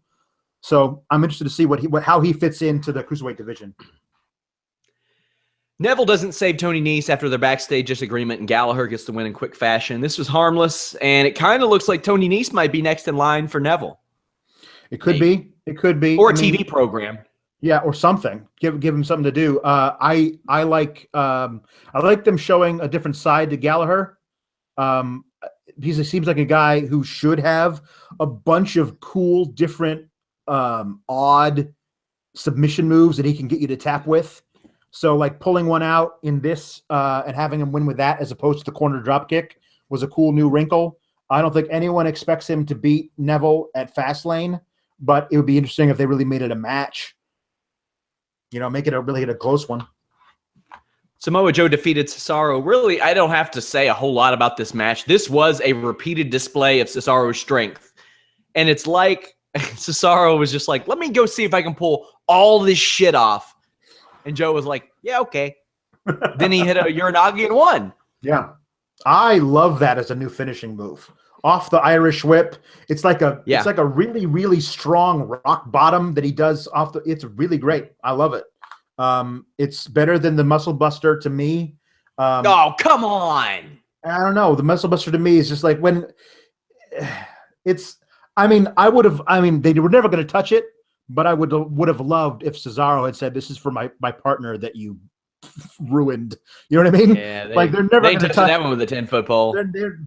So I'm interested to see how he fits into the cruiserweight division. Neville doesn't save Tony Nese after their backstage disagreement, and Gallagher gets the win in quick fashion. This was harmless, and it kind of looks like Tony Nese might be next in line for Neville. It could be. It could be. Or a TV program. Yeah, or something. Give him something to do. I like them showing a different side to Gallagher. He seems like a guy who should have a bunch of cool, different, odd submission moves that he can get you to tap with. So, like pulling one out in this and having him win with that, as opposed to the corner drop kick, was a cool new wrinkle. I don't think anyone expects him to beat Neville at Fastlane, but it would be interesting if they really made it a match. Make it a close one. Samoa Joe defeated Cesaro. Really, I don't have to say a whole lot about this match. This was a repeated display of Cesaro's strength. And it's like Cesaro was just like, let me go see if I can pull all this shit off. And Joe was like, yeah, okay. Then he hit a Uranagi and won. Yeah. I love that as a new finishing move. Off the Irish whip. It's like a really, really strong rock bottom that he does off the. It's really great. I love it. It's better than the Muscle Buster to me. Oh, come on. I don't know. The Muscle Buster to me is just like when it's. They were never going to touch it, but I would have loved if Cesaro had said, "This is for my partner that you ruined." You know what I mean? Yeah, they're never going to touch that one with a 10-foot pole.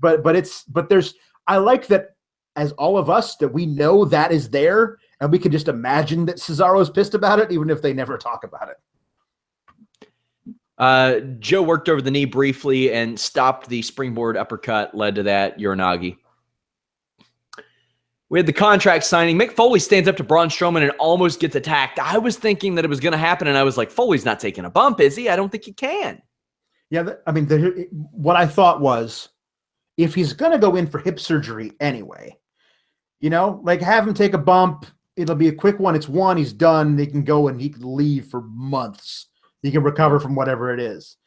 But there's. I like that as all of us that we know that is there, and we can just imagine that Cesaro is pissed about it, even if they never talk about it. Joe worked over the knee briefly and stopped the springboard uppercut, led to that Uranagi. We had the contract signing. Mick Foley stands up to Braun Strowman and almost gets attacked. I was thinking that it was going to happen, and I was like, Foley's not taking a bump, is he? I don't think he can. Yeah, what I thought was, if he's going to go in for hip surgery anyway, have him take a bump. It'll be a quick one. It's one. He's done. They can go and he can leave for months. He can recover from whatever it is.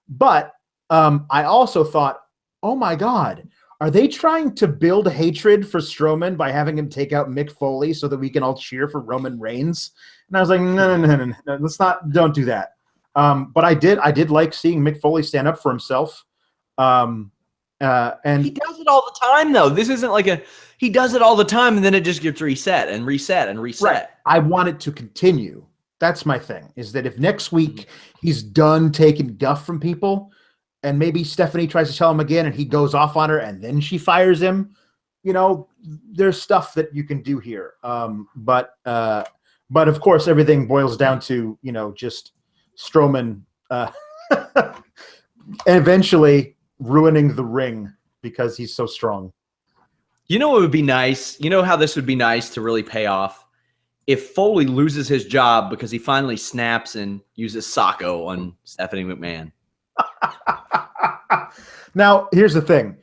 But I also thought, oh, my God, are they trying to build hatred for Strowman by having him take out Mick Foley so that we can all cheer for Roman Reigns? And I was like, no, let's not. Don't do that. But I did like seeing Mick Foley stand up for himself. And he does it all the time, though. This isn't like he does it all the time, and then it just gets reset and reset and reset. Right. I want it to continue. That's my thing, is that if next week he's done taking guff from people, and maybe Stephanie tries to tell him again and he goes off on her and then she fires him, there's stuff that you can do here. But of course, everything boils down to, just Strowman eventually ruining the ring because he's so strong. You know what would be nice? You know how this would be nice to really pay off? If Foley loses his job because he finally snaps and uses Sacco on Stephanie McMahon. Now, here's the thing.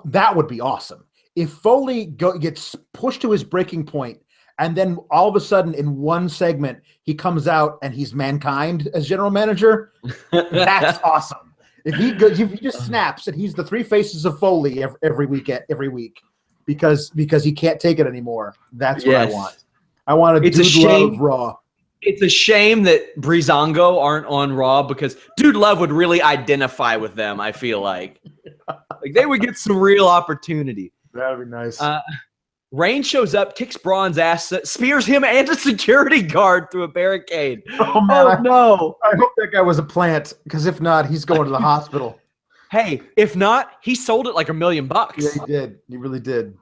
That would be awesome. If Foley gets pushed to his breaking point, and then all of a sudden in one segment, he comes out and he's Mankind as general manager, that's awesome. If he just snaps and he's the three faces of Foley every week because he can't take it anymore, that's what I want. I want a Dude Love Raw. It's a shame that Breezango aren't on Raw because Dude Love would really identify with them, I feel like. Like they would get some real opportunity. That would be nice. Reigns shows up, kicks Braun's ass, spears him and a security guard through a barricade. Oh, man, no. I hope that guy was a plant, because if not, he's going to the hospital. Hey, if not, he sold it like $1 million. Yeah, he did. He really did.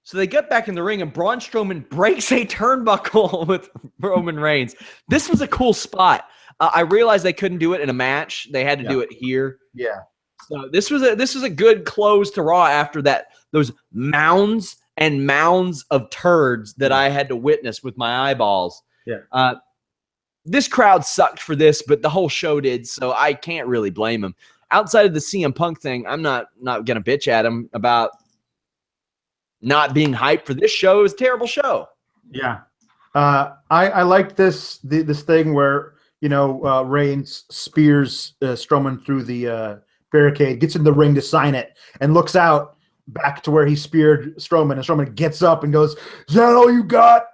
So they get back in the ring, and Braun Strowman breaks a turnbuckle with Roman Reigns. This was a cool spot. I realized they couldn't do it in a match. They had to do it here. Yeah. So this was a good close to Raw after those mounds and mounds of turds that I had to witness with my eyeballs. Yeah. This crowd sucked for this, but the whole show did, so I can't really blame them. Outside of the CM Punk thing, I'm not gonna bitch at him about not being hyped for this show. It was a terrible show. Yeah. I like this thing where Reigns spears Strowman through the barricade, gets in the ring to sign it, and looks out back to where he speared Strowman, and Strowman gets up and goes, "Is that all you got?"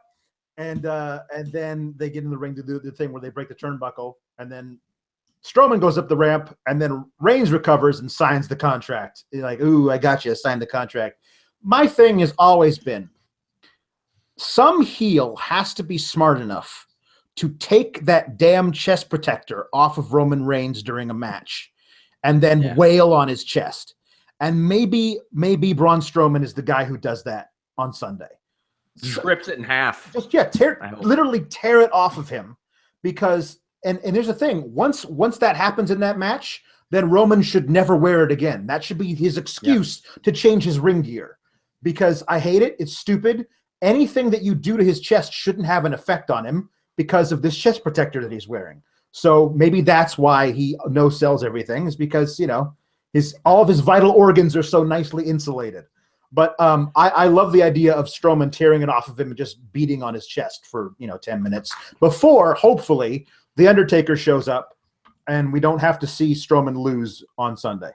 And then they get in the ring to do the thing where they break the turnbuckle, and then Strowman goes up the ramp, and then Reigns recovers and signs the contract. He's like, "Ooh, I got you. Sign the contract." My thing has always been, some heel has to be smart enough to take that damn chest protector off of Roman Reigns during a match and then wail on his chest. And maybe Braun Strowman is the guy who does that on Sunday. Rips it in half. Just literally tear it off of him, because and here's the thing, once that happens in that match, then Roman should never wear it again. That should be his excuse to change his ring gear, because I hate it. It's stupid. Anything that you do to his chest shouldn't have an effect on him because of this chest protector that he's wearing. So maybe that's why he no-sells everything, is because, all of his vital organs are so nicely insulated. But I love the idea of Strowman tearing it off of him and just beating on his chest for 10 minutes before, hopefully, The Undertaker shows up and we don't have to see Strowman lose on Sunday.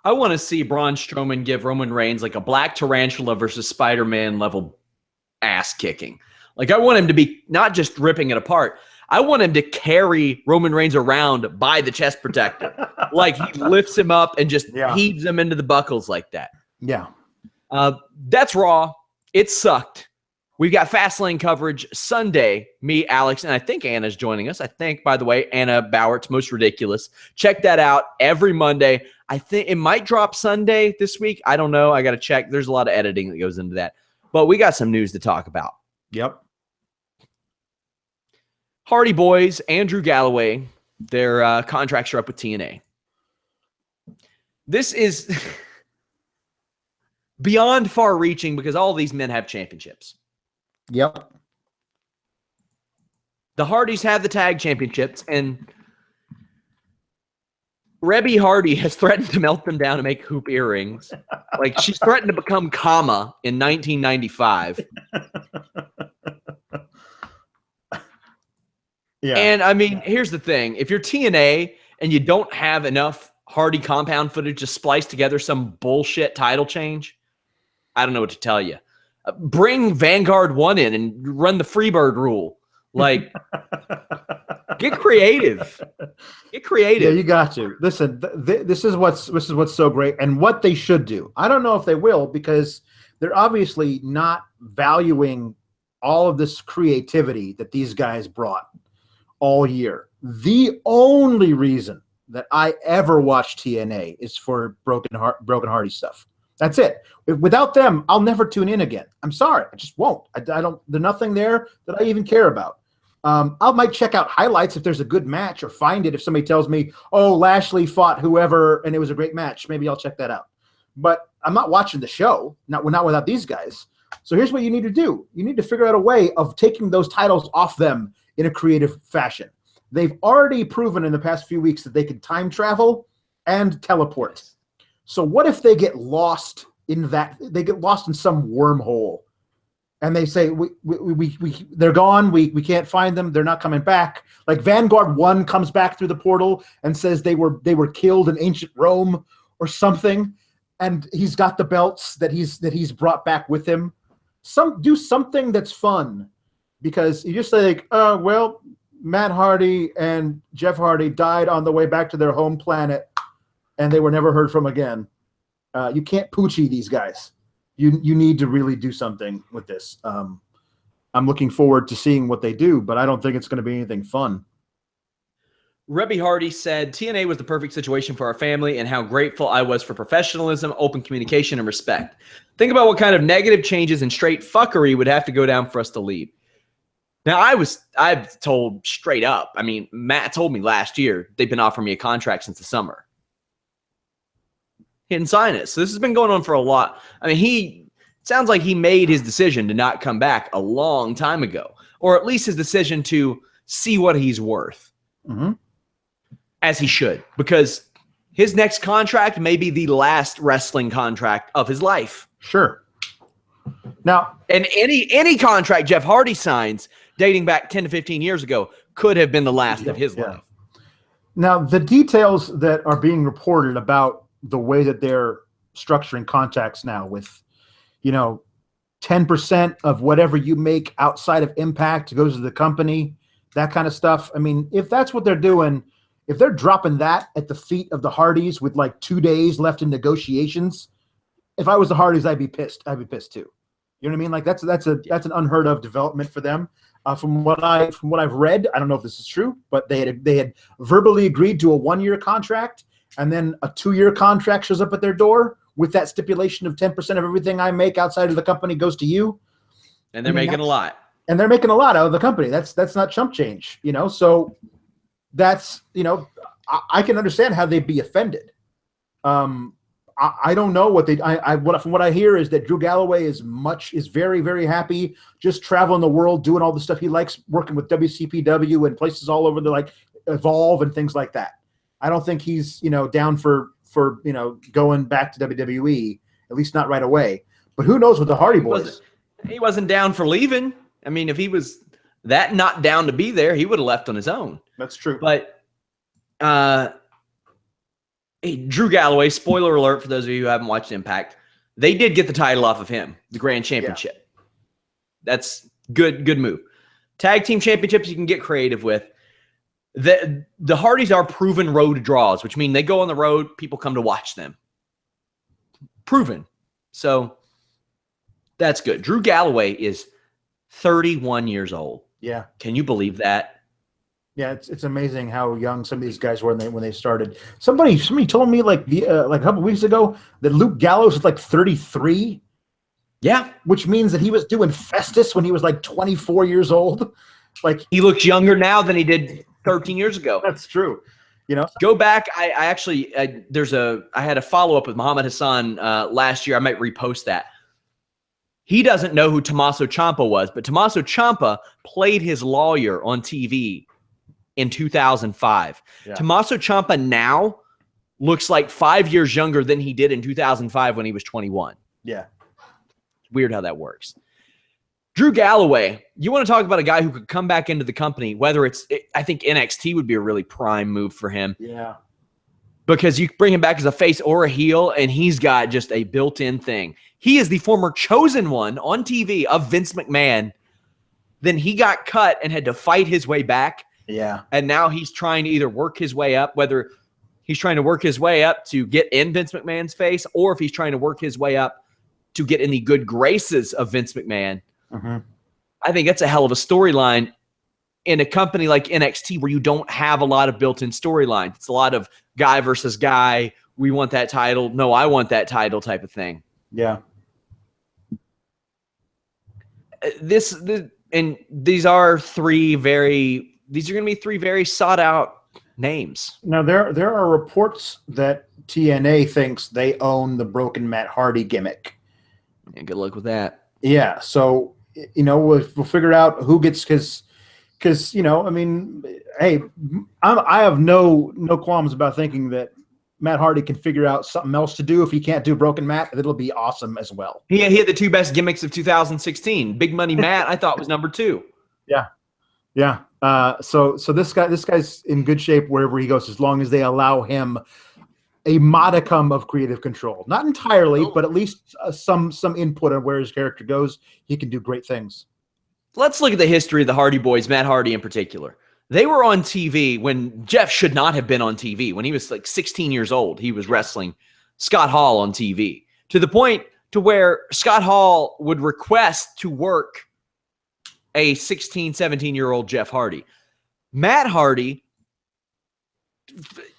I want to see Braun Strowman give Roman Reigns like a Black Tarantula versus Spider-Man level ass kicking. Like, I want him to be not just ripping it apart. I want him to carry Roman Reigns around by the chest protector. Like, he lifts him up and just heaves him into the buckles like that. Yeah. That's Raw. It sucked. We've got FastLane coverage Sunday. Me, Alex, and I think Anna's joining us. I think, by the way, Anna Bowert's Most Ridiculous. Check that out every Monday. I think it might drop Sunday this week. I don't know. I got to check. There's a lot of editing that goes into that. But we got some news to talk about. Yep. Hardy Boys, Andrew Galloway, their contracts are up with TNA. This is beyond far-reaching because all these men have championships. Yep. The Hardys have the tag championships, and Rebby Hardy has threatened to melt them down to make hoop earrings. Like, she's threatened to become Kama in 1995. Yeah. And, I mean, here's the thing. If you're TNA and you don't have enough Hardy compound footage to splice together some bullshit title change, I don't know what to tell you. Bring Vanguard 1 in and run the Freebird rule. Like, get creative. Get creative. Yeah, you got to. Listen, this is what's so great, and what they should do. I don't know if they will, because they're obviously not valuing all of this creativity that these guys brought all year. The only reason that I ever watch TNA is for Broken Hardy stuff. That's it. Without them, I'll never tune in again. I'm sorry. I just won't. I don't. There's nothing there that I even care about. I might check out highlights if there's a good match, or find it if somebody tells me, oh, Lashley fought whoever and it was a great match. Maybe I'll check that out. But I'm not watching the show. Not without these guys. So here's what you need to do. You need to figure out a way of taking those titles off them in a creative fashion. They've already proven in the past few weeks that they can time travel and teleport. So what if they get lost in that? They get lost in some wormhole, and they say they're gone. We can't find them. They're not coming back. Like Vanguard 1 comes back through the portal and says they were killed in ancient Rome or something, and he's got the belts that he's brought back with him. Do something that's fun, because you just say like, well, Matt Hardy and Jeff Hardy died on the way back to their home planet, and they were never heard from again. You can't poochie these guys. You need to really do something with this. I'm looking forward to seeing what they do, but I don't think it's going to be anything fun. Rebby Hardy said, TNA was the perfect situation for our family and how grateful I was for professionalism, open communication, and respect. Think about what kind of negative changes and straight fuckery would have to go down for us to leave. Now, I've told straight up. I mean, Matt told me last year they've been offering me a contract since the summer. He didn't sign it. So this has been going on for a lot. I mean, sounds like he made his decision to not come back a long time ago, or at least his decision to see what he's worth. Mm-hmm. As he should, because his next contract may be the last wrestling contract of his life. Sure. Now, and any contract Jeff Hardy signs dating back 10 to 15 years ago could have been the last of his life. Now, the details that are being reported about the way that they're structuring contracts now with, 10% of whatever you make outside of Impact goes to the company, that kind of stuff. I mean, if that's what they're doing, if they're dropping that at the feet of the Hardys with like 2 days left in negotiations, if I was the Hardys, I'd be pissed. I'd be pissed too. You know what I mean? Like that's an unheard of development for them. From what I've read, I don't know if this is true, but they had verbally agreed to a 1-year contract, and then a 2-year contract shows up at their door with that stipulation of 10% of everything I make outside of the company goes to you. And they're making a lot. And they're making a lot out of the company. That's not chump change, So that's, I can understand how they'd be offended. I don't know what from what I hear is that Drew Galloway is very, very happy just traveling the world, doing all the stuff he likes, working with WCPW and places all over the like Evolve and things like that. I don't think he's, down for going back to WWE, at least not right away. But who knows with the Hardy Boys? He wasn't down for leaving. I mean, if he was that not down to be there, he would have left on his own. That's true. But Drew Galloway, spoiler alert for those of you who haven't watched Impact, they did get the title off of him, the Grand Championship. Yeah. That's good move. Tag team championships you can get creative with. The Hardys are proven road draws, which mean they go on the road, people come to watch them. Proven. So that's good. Drew Galloway is 31 years old. Yeah. Can you believe that? Yeah, it's amazing how young some of these guys were when they started. Somebody told me like a couple weeks ago that Luke Gallows was like 33. Yeah, which means that he was doing Festus when he was like 24 years old. Like he looks younger now than he did 13 years ago. That's true. Go back. I had a follow up with Muhammad Hassan last year. I might repost that. He doesn't know who Tommaso Ciampa was, but Tommaso Ciampa played his lawyer on TV in 2005. Yeah. Tommaso Ciampa now looks like 5 years younger than he did in 2005 when he was 21. Yeah. Weird how that works. Drew Galloway, you want to talk about a guy who could come back into the company, I think NXT would be a really prime move for him. Yeah. Because you bring him back as a face or a heel, and he's got just a built-in thing. He is the former chosen one on TV of Vince McMahon. Then he got cut and had to fight his way back. Yeah. And now he's trying to either work his way up, whether he's trying to work his way up to get in Vince McMahon's face, or if he's trying to work his way up to get in the good graces of Vince McMahon. Mm-hmm. I think that's a hell of a storyline in a company like NXT where you don't have a lot of built-in storylines. It's a lot of guy versus guy. We want that title. No, I want that title type of thing. Yeah. These are going to be three very sought out names. Now there are reports that TNA thinks they own the broken Matt Hardy gimmick. Yeah, good luck with that. Yeah, so we'll figure out who gets because I mean, hey, I have no qualms about thinking that Matt Hardy can figure out something else to do if he can't do broken Matt. It'll be awesome as well. He had the two best gimmicks of 2016. Big Money Matt, I thought, was number 2. Yeah. So this guy's in good shape wherever he goes, as long as they allow him a modicum of creative control. Not entirely, but at least some input on where his character goes. He can do great things. Let's look at the history of the Hardy Boys, Matt Hardy in particular. They were on TV when Jeff should not have been on TV. When he was like 16 years old, he was wrestling Scott Hall on TV, to the point to where Scott Hall would request to work a 16, 17-year-old Jeff Hardy. Matt Hardy,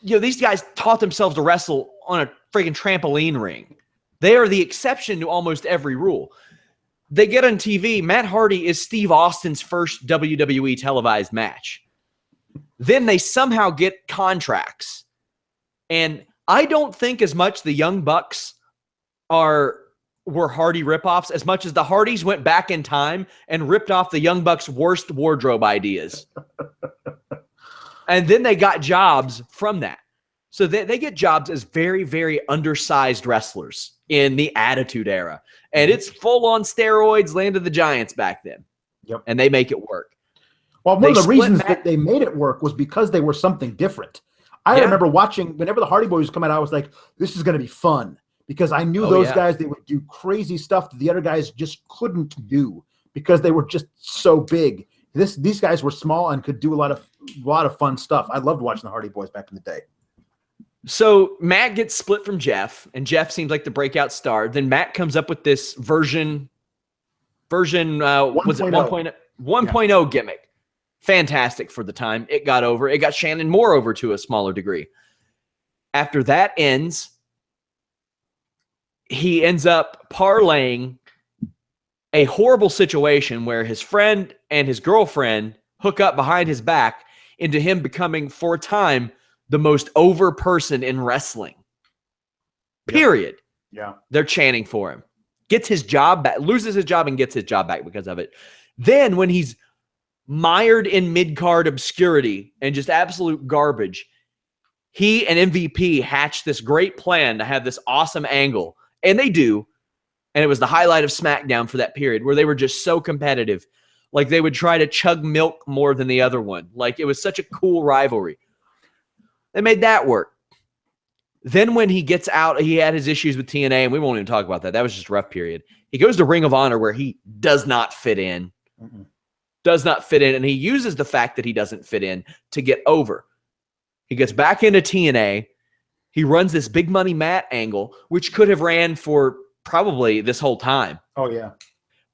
these guys taught themselves to wrestle on a freaking trampoline ring. They are the exception to almost every rule. They get on TV. Matt Hardy is Steve Austin's first WWE televised match. Then they somehow get contracts. And I don't think as much the Young Bucks were Hardy ripoffs as much as the Hardys went back in time and ripped off the Young Bucks' worst wardrobe ideas. And then they got jobs from that. So they get jobs as very, very undersized wrestlers in the Attitude Era. And it's full-on steroids, Land of the Giants back then. Yep. And they make it work. Well, one of the reasons that they made it work was because they were something different. I remember watching, whenever the Hardy Boys would come out, I was like, this is going to be fun. Because I knew those guys, they would do crazy stuff that the other guys just couldn't do because they were just so big. These guys were small and could do a lot of fun stuff. I loved watching the Hardy Boys back in the day. So Matt gets split from Jeff, and Jeff seems like the breakout star. Then Matt comes up with this version was it 1.0 gimmick. Fantastic for the time. It got over. It got Shannon Moore over to a smaller degree. After that ends, he ends up parlaying a horrible situation where his friend and his girlfriend hook up behind his back into him becoming, for a time, the most over person in wrestling. Period. Yeah. They're chanting for him. Gets his job back, loses his job and gets his job back because of it. Then when he's mired in mid-card obscurity and just absolute garbage, he and MVP hatched this great plan to have this awesome angle. And they do. And it was the highlight of SmackDown for that period where they were just so competitive. Like they would try to chug milk more than the other one. Like it was such a cool rivalry. They made that work. Then when he gets out, he had his issues with TNA, and we won't even talk about that. That was just a rough period. He goes to Ring of Honor where he does not fit in. Mm-mm. Does not fit in. And he uses the fact that he doesn't fit in to get over. He gets back into TNA. He runs this Big Money Matt angle, which could have ran for probably this whole time. Oh, yeah.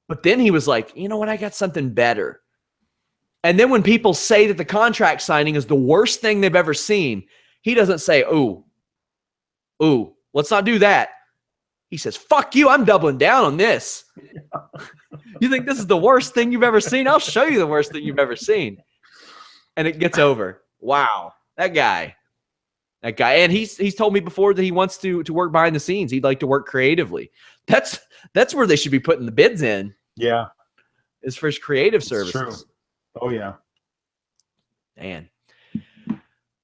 But then he was like, you know what? I got something better. And then when people say that the contract signing is the worst thing they've ever seen, he doesn't say, ooh, let's not do that. He says, fuck you, I'm doubling down on this. You think this is the worst thing you've ever seen? I'll show you the worst thing you've ever seen. And it gets over. Wow. That guy. And he's told me before that he wants to work behind the scenes. He'd like to work creatively. That's where they should be putting the bids in. Yeah. Is for his creative services. True. Oh, yeah. Man.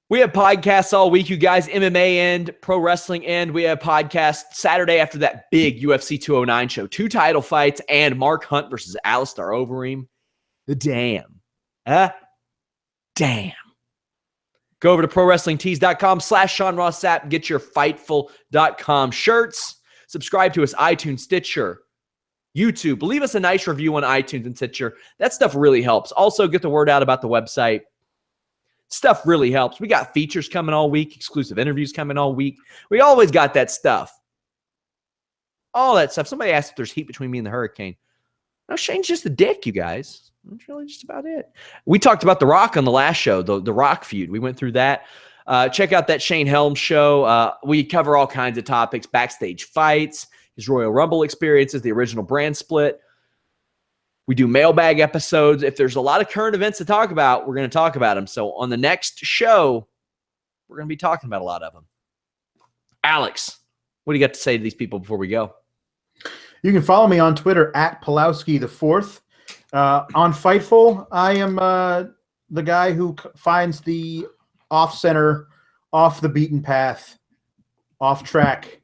We have podcasts all week, you guys. MMA end, pro wrestling end. We have podcasts Saturday after that big UFC 209 show. 2 title fights and Mark Hunt versus Alistair Overeem. Damn. Damn. Go over to ProWrestlingTees.com/Sean Ross Sapp. Get your Fightful.com shirts. Subscribe to us, iTunes, Stitcher, YouTube. Leave us a nice review on iTunes and Stitcher. That stuff really helps. Also, get the word out about the website. Stuff really helps. We got features coming all week, exclusive interviews coming all week. We always got that stuff. All that stuff. Somebody asked if there's heat between me and the Hurricane. No, Shane's just a dick, you guys. That's really just about it. We talked about The Rock on the last show, the Rock feud. We went through that. Check out that Shane Helms show. We cover all kinds of topics, backstage fights, his Royal Rumble experiences, the original brand split. We do mailbag episodes. If there's a lot of current events to talk about, we're going to talk about them. So on the next show, we're going to be talking about a lot of them. Alex, what do you got to say to these people before we go? You can follow me on Twitter at Pawlowski the Fourth. On Fightful, I am the guy who finds the off-center, off the beaten path, off-track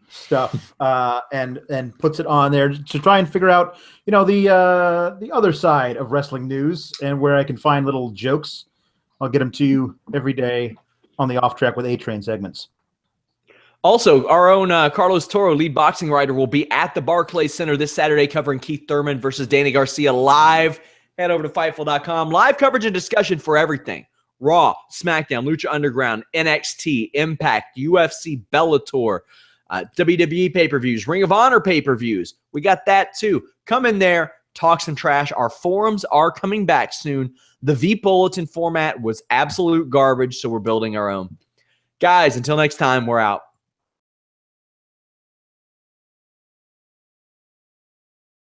stuff and puts it on there to try and figure out, the other side of wrestling news and where I can find little jokes. I'll get them to you every day on the Off Track with A-Train segments. Also, our own Carlos Toro, lead boxing writer, will be at the Barclays Center this Saturday covering Keith Thurman versus Danny Garcia live. Head over to Fightful.com. Live coverage and discussion for everything. Raw, SmackDown, Lucha Underground, NXT, Impact, UFC, Bellator, WWE pay-per-views, Ring of Honor pay-per-views. We got that too. Come in there, talk some trash. Our forums are coming back soon. The V-Bulletin format was absolute garbage, so we're building our own. Guys, until next time, we're out.